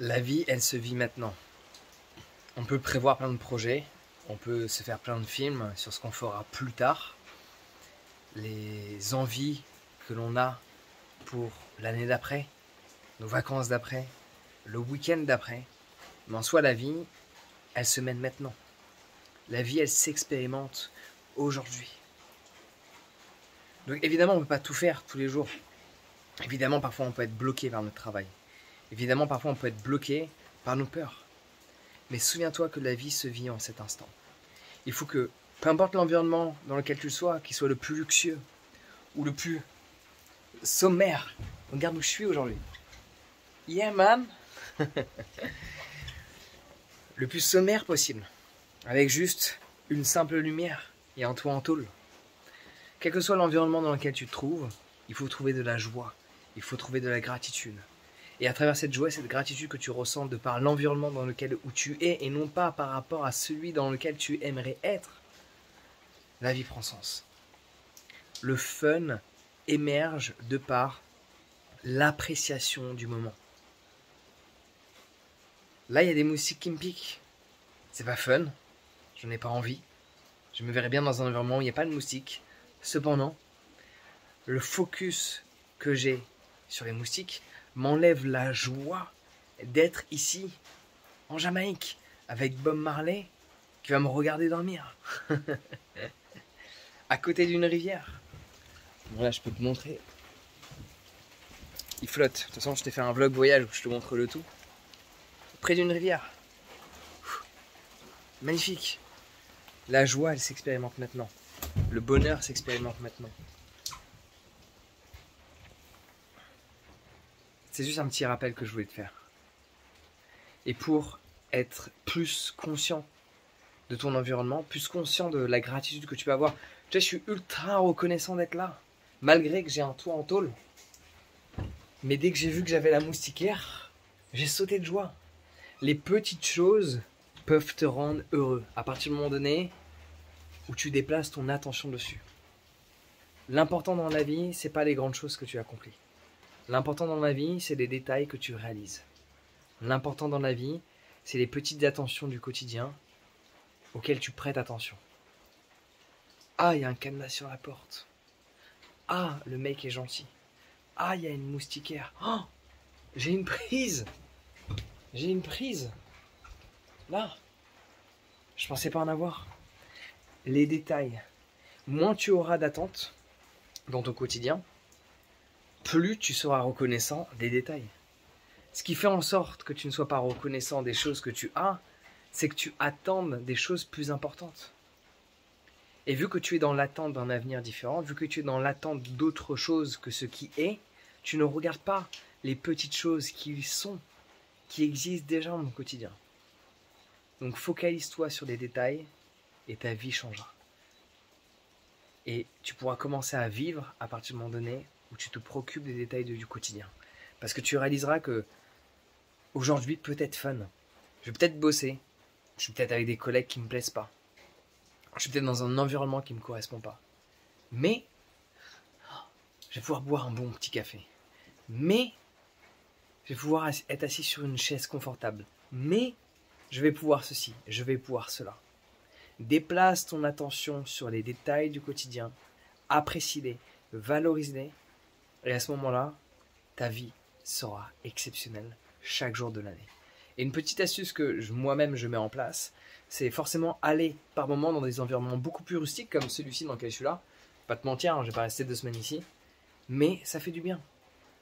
La vie, elle se vit maintenant. On peut prévoir plein de projets, on peut se faire plein de films sur ce qu'on fera plus tard, les envies que l'on a pour l'année d'après, nos vacances d'après, le week-end d'après. Mais en soi, la vie, elle se mène maintenant. La vie, elle s'expérimente aujourd'hui. Donc évidemment, on ne peut pas tout faire tous les jours. Évidemment, parfois, on peut être bloqué par notre travail. Évidemment, parfois, on peut être bloqué par nos peurs. Mais souviens-toi que la vie se vit en cet instant. Il faut que, peu importe l'environnement dans lequel tu sois, qu'il soit le plus luxueux ou le plus sommaire. Regarde où je suis aujourd'hui. Yeah, man. Le plus sommaire possible. Avec juste une simple lumière et un toit en tôle. Quel que soit l'environnement dans lequel tu te trouves, il faut trouver de la joie. Il faut trouver de la gratitude. Et à travers cette joie et cette gratitude que tu ressens de par l'environnement dans lequel où tu es et non pas par rapport à celui dans lequel tu aimerais être, la vie prend sens. Le fun émerge de par l'appréciation du moment. Là, il y a des moustiques qui me piquent. C'est pas fun. Je n'ai pas envie. Je me verrais bien dans un environnement où il n'y a pas de moustiques. Cependant, le focus que j'ai sur les moustiques m'enlève la joie d'être ici, en Jamaïque, avec Bob Marley, qui va me regarder dormir, à côté d'une rivière. Bon, là, je peux te montrer. Il flotte. De toute façon, je t'ai fait un vlog voyage où je te montre le tout. Près d'une rivière. Magnifique. La joie, elle s'expérimente maintenant. Le bonheur s'expérimente maintenant. C'est juste un petit rappel que je voulais te faire. Et pour être plus conscient de ton environnement, plus conscient de la gratitude que tu peux avoir. Tu sais, je suis ultra reconnaissant d'être là. Malgré que j'ai un toit en tôle. Mais dès que j'ai vu que j'avais la moustiquaire, j'ai sauté de joie. Les petites choses peuvent te rendre heureux. À partir du moment donné où tu déplaces ton attention dessus. L'important dans la vie, c'est pas les grandes choses que tu accomplis. L'important dans la vie, c'est les détails que tu réalises. L'important dans la vie, c'est les petites attentions du quotidien auxquelles tu prêtes attention. Ah, il y a un cadenas sur la porte. Ah, le mec est gentil. Ah, il y a une moustiquaire. Oh, j'ai une prise. J'ai une prise. Là. Je pensais pas en avoir. Les détails. Moins tu auras d'attentes dans ton quotidien, plus tu seras reconnaissant des détails. Ce qui fait en sorte que tu ne sois pas reconnaissant des choses que tu as, c'est que tu attendes des choses plus importantes. Et vu que tu es dans l'attente d'un avenir différent, vu que tu es dans l'attente d'autre chose que ce qui est, tu ne regardes pas les petites choses qui sont, qui existent déjà dans ton quotidien. Donc focalise-toi sur des détails et ta vie changera. Et tu pourras commencer à vivre à partir du moment donné où tu te préoccupes des détails du quotidien. Parce que tu réaliseras que aujourd'hui peut être fun. Je vais peut-être bosser. Je suis peut-être avec des collègues qui ne me plaisent pas. Je suis peut-être dans un environnement qui ne me correspond pas. Mais je vais pouvoir boire un bon petit café. Mais je vais pouvoir être assis sur une chaise confortable. Mais je vais pouvoir ceci, je vais pouvoir cela. Déplace ton attention sur les détails du quotidien, apprécie-les, valorise-les, et à ce moment-là, ta vie sera exceptionnelle chaque jour de l'année. Et une petite astuce que moi-même je mets en place, c'est forcément aller par moments dans des environnements beaucoup plus rustiques comme celui-ci dans lequel je suis là. Pas te mentir, hein, je vais pas rester 2 semaines ici, mais ça fait du bien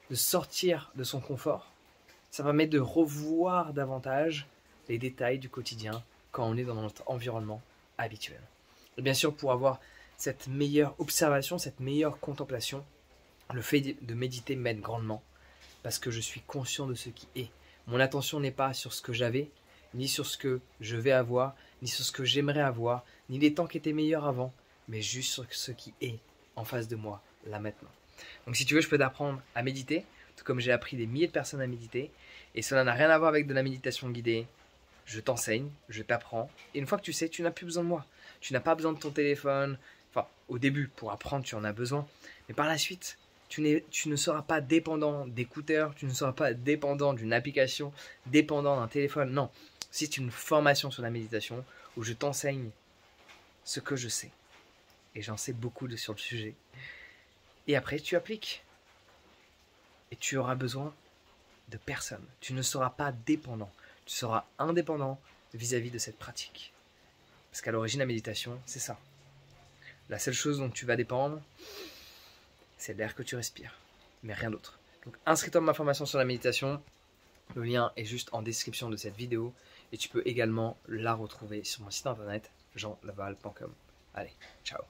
de sortir de son confort. Ça permet de revoir davantage les détails du quotidien quand on est dans notre environnement habituel. Et bien sûr, pour avoir cette meilleure observation, cette meilleure contemplation, le fait de méditer m'aide grandement parce que je suis conscient de ce qui est. Mon attention n'est pas sur ce que j'avais, ni sur ce que je vais avoir, ni sur ce que j'aimerais avoir, ni les temps qui étaient meilleurs avant, mais juste sur ce qui est en face de moi, là maintenant. Donc si tu veux, je peux t'apprendre à méditer, tout comme j'ai appris des milliers de personnes à méditer, et cela n'a rien à voir avec de la méditation guidée. Je t'enseigne, je t'apprends, et une fois que tu sais, tu n'as plus besoin de moi. Tu n'as pas besoin de ton téléphone. Enfin, au début, pour apprendre, tu en as besoin, mais par la suite, Tu ne seras pas dépendant d'écouteurs, tu ne seras pas dépendant d'une application, dépendant d'un téléphone. Non, c'est une formation sur la méditation où je t'enseigne ce que je sais. Et j'en sais beaucoup sur le sujet. Et après, tu appliques. Et tu auras besoin de personne. Tu ne seras pas dépendant. Tu seras indépendant vis-à-vis de cette pratique. Parce qu'à l'origine, la méditation, c'est ça. La seule chose dont tu vas dépendre, c'est l'air que tu respires. Mais rien d'autre. Donc inscris-toi à ma formation sur la méditation. Le lien est juste en description de cette vidéo. Et tu peux également la retrouver sur mon site internet, jeanlaval.com. Allez, ciao.